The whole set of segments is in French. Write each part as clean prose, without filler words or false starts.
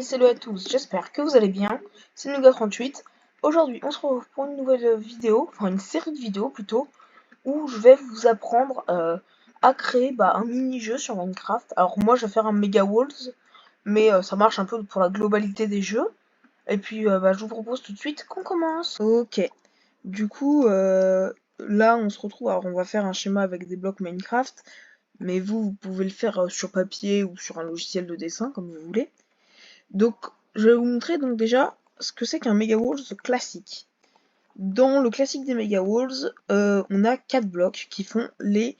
salut à tous, j'espère que vous allez bien, c'est Nougat38. Aujourd'hui, on se retrouve pour une nouvelle vidéo, enfin une série de vidéos plutôt, où je vais vous apprendre à créer un mini-jeu sur Minecraft. Alors moi, je vais faire un Mega Walls, mais ça marche un peu pour la globalité des jeux. Et puis, je vous propose tout de suite qu'on commence. Ok, du coup, là, on se retrouve, alors on va faire un schéma avec des blocs Minecraft, mais vous pouvez le faire sur papier ou sur un logiciel de dessin, comme vous voulez. Donc, je vais vous montrer donc déjà ce que c'est qu'un Mega Walls classique. Dans le classique des Mega Walls, on a 4 blocs qui font les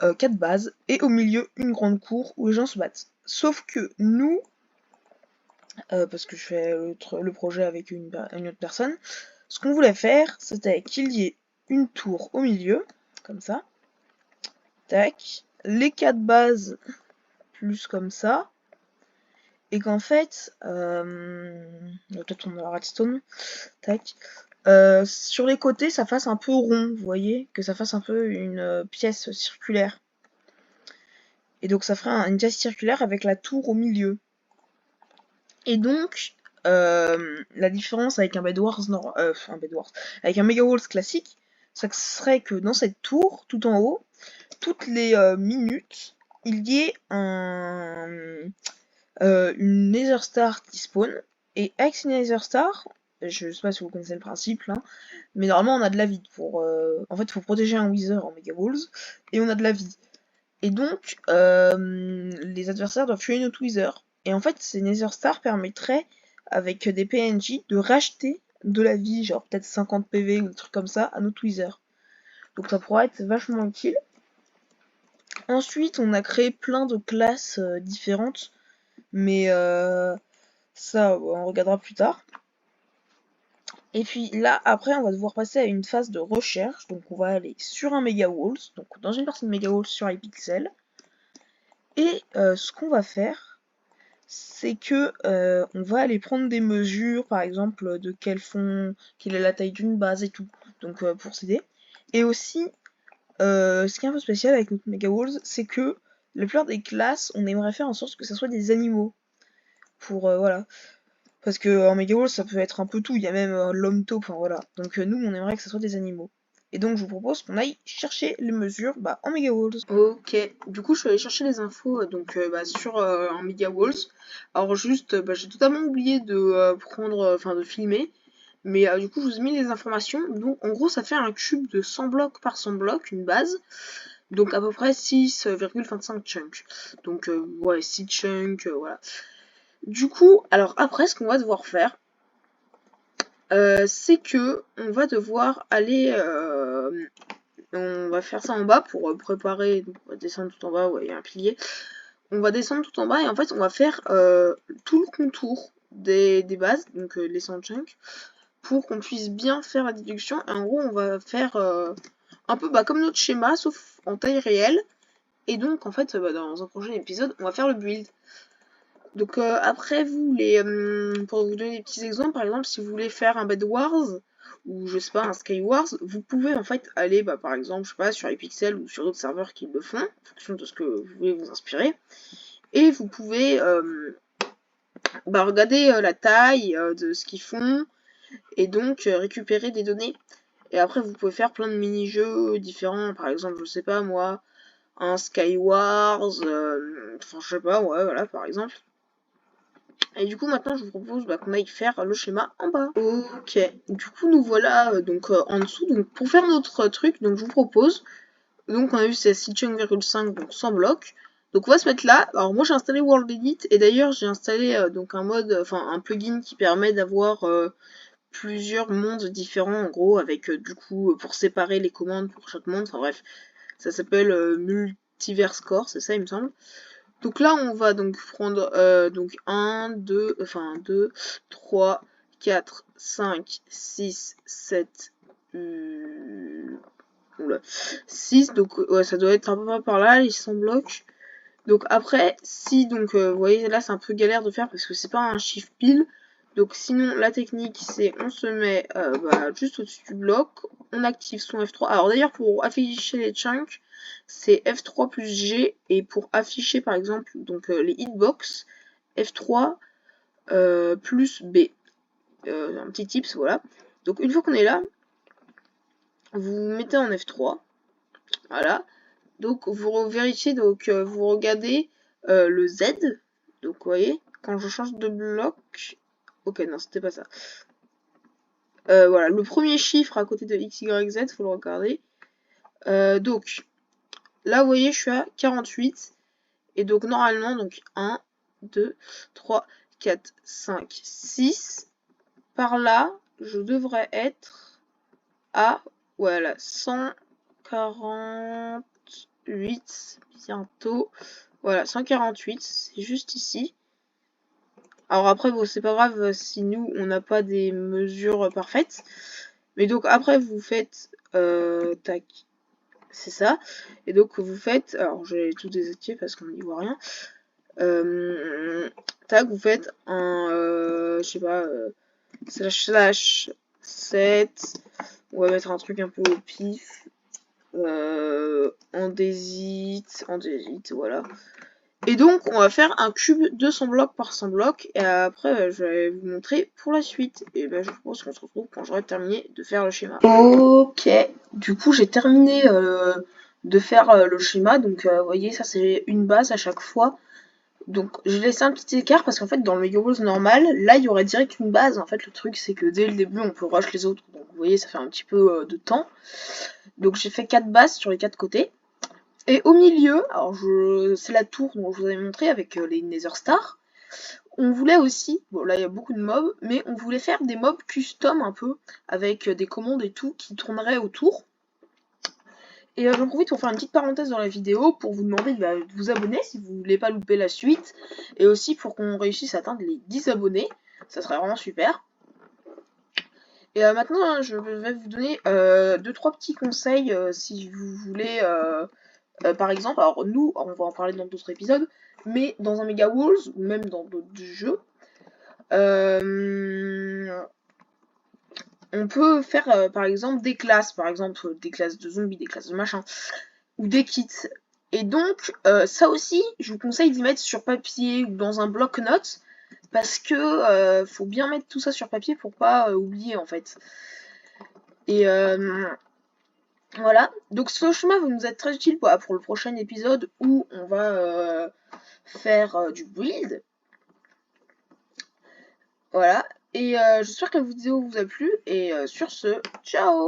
4 bases, et au milieu, une grande cour où les gens se battent. Sauf que nous, parce que je fais le projet avec une autre personne, ce qu'on voulait faire, c'était qu'il y ait une tour au milieu, comme ça, tac, les 4 bases plus comme ça, et qu'en fait, peut-être on a la redstone, tac, sur les côtés ça fasse un peu rond, vous voyez, que ça fasse un peu une pièce circulaire. Et donc ça fera une pièce circulaire avec la tour au milieu. Et donc, la différence avec un Bed Wars, avec un Mega Walls classique, ça serait que dans cette tour, tout en haut, toutes les minutes, il y ait une Nether Star qui spawn, et avec ces Nether Star, je sais pas si vous connaissez le principe là, mais normalement on a de la vie pour. En fait, il faut protéger un Wither en Mega Walls, et on a de la vie. Et donc, les adversaires doivent tuer notre Wither. Et en fait, ces Nether Stars permettraient, avec des PNJ, de racheter de la vie, genre peut-être 50 PV ou des trucs comme ça, à notre Wither. Donc ça pourrait être vachement utile. Ensuite, on a créé plein de classes différentes, mais ça, on regardera plus tard. Et puis là, après, on va devoir passer à une phase de recherche. Donc on va aller sur un Mega Walls, donc dans une partie de Mega Walls sur Hypixel. Et ce qu'on va faire, c'est que on va aller prendre des mesures, par exemple, de quelle est la taille d'une base et tout, donc pour s'aider. Et aussi, ce qui est un peu spécial avec notre Mega Walls, c'est que la plupart des classes, on aimerait faire en sorte que ça soit des animaux. Pour, voilà. Parce que en Mega Walls, ça peut être un peu tout, il y a même l'homme taupe, enfin voilà. Donc nous, on aimerait que ça soit des animaux. Et donc je vous propose qu'on aille chercher les mesures en Mega Walls. Ok, du coup je suis allée chercher les infos sur un Mega Walls. Alors juste, j'ai totalement oublié de prendre, de filmer. Mais du coup je vous ai mis les informations. Donc en gros ça fait un cube de 100 blocs par 100 blocs, une base. Donc à peu près 6,25 chunks. Donc ouais, 6 chunks, voilà. Du coup, alors après ce qu'on va devoir faire, c'est que on va devoir aller, on va faire ça en bas pour préparer, donc on va descendre tout en bas, ouais, il y a un pilier. On va descendre tout en bas et en fait on va faire tout le contour des bases, donc les 100 chunks, pour qu'on puisse bien faire la déduction. Et en gros on va faire un peu comme notre schéma, sauf en taille réelle. Et donc en fait dans un prochain épisode on va faire le build. Donc après vous, pour vous donner des petits exemples, par exemple si vous voulez faire un Bed Wars ou je sais pas un Sky Wars, vous pouvez en fait aller par exemple je sais pas sur Hypixel ou sur d'autres serveurs qui le font, en fonction de ce que vous voulez vous inspirer, et vous pouvez regarder la taille de ce qu'ils font et donc récupérer des données. Et après vous pouvez faire plein de mini-jeux différents, par exemple je sais pas moi, un Sky Wars, enfin je sais pas, ouais voilà par exemple. Et du coup maintenant je vous propose qu'on aille faire le schéma en bas. Ok, du coup nous voilà en dessous. Donc pour faire notre truc, donc je vous propose, donc on a vu c'est 6,5, donc 100 blocs. Donc on va se mettre là. Alors moi j'ai installé World Edit et d'ailleurs j'ai installé donc un mode, un plugin qui permet d'avoir plusieurs mondes différents en gros, avec du coup pour séparer les commandes pour chaque monde. Enfin bref, ça s'appelle Multiverse Core, c'est ça il me semble. Donc là, on va donc prendre 1, 2, 3, 4, 5, 6, 7, 6. Donc ouais, ça doit être un peu près par là, les 100 blocs. Donc après, si vous voyez là, c'est un peu galère de faire parce que c'est pas un shift pile. Donc sinon, la technique, c'est on se met juste au-dessus du bloc, on active son F3. Alors d'ailleurs, pour afficher les chunks, c'est F3 plus G, et pour afficher par exemple les hitbox, F3 plus B. Un petit tips, voilà. Donc une fois qu'on est là, vous mettez en F3. Voilà. Donc vous vérifiez, donc vous regardez le Z. Donc vous voyez, quand je change de bloc. Ok, non, c'était pas ça. Voilà, le premier chiffre à côté de X, Y, Z, faut le regarder. Donc là, vous voyez, je suis à 48. Et donc normalement, donc 1, 2, 3, 4, 5, 6. Par là, je devrais être à, voilà, 148 bientôt. Voilà, 148, c'est juste ici. Alors après, bon, c'est pas grave si nous, on n'a pas des mesures parfaites. Mais donc après, vous faites, tac, c'est ça. Et donc vous faites, alors je vais tout désactiver parce qu'on n'y voit rien. Tac, vous faites un, je sais pas, slash 7. On va mettre un truc un peu au pif. Andésite, voilà. Et donc, on va faire un cube de 100 blocs par 100 blocs. Et après, je vais vous montrer pour la suite. Et ben, je pense qu'on se retrouve quand j'aurai terminé de faire le schéma. Ok, du coup, j'ai terminé de faire le schéma. Donc, vous voyez, ça, c'est une base à chaque fois. Donc, j'ai laissé un petit écart parce qu'en fait, dans le Mega Walls normal, là, il y aurait direct une base. En fait, le truc, c'est que dès le début, on peut rush les autres. Donc, vous voyez, ça fait un petit peu de temps. Donc, j'ai fait 4 bases sur les 4 côtés. Et au milieu, alors c'est la tour dont je vous avais montré avec les Nether Stars. On voulait aussi, bon là il y a beaucoup de mobs, mais on voulait faire des mobs custom un peu, avec des commandes et tout qui tourneraient autour. Et j'en profite pour faire une petite parenthèse dans la vidéo pour vous demander de vous abonner si vous voulez pas louper la suite. Et aussi pour qu'on réussisse à atteindre les 10 abonnés, ça serait vraiment super. Et maintenant je vais vous donner 2-3 petits conseils si vous voulez... par exemple, alors nous, on va en parler dans d'autres épisodes, mais dans un Mega Walls, ou même dans d'autres jeux, on peut faire par exemple des classes, des classes de zombies, des classes de machin, ou des kits. Et donc, ça aussi, je vous conseille d'y mettre sur papier ou dans un bloc-notes, parce que faut bien mettre tout ça sur papier pour pas oublier en fait. Et voilà, donc ce schéma va nous être très utile pour le prochain épisode où on va faire du build. Voilà, et j'espère que la vidéo vous a plu, et sur ce, ciao!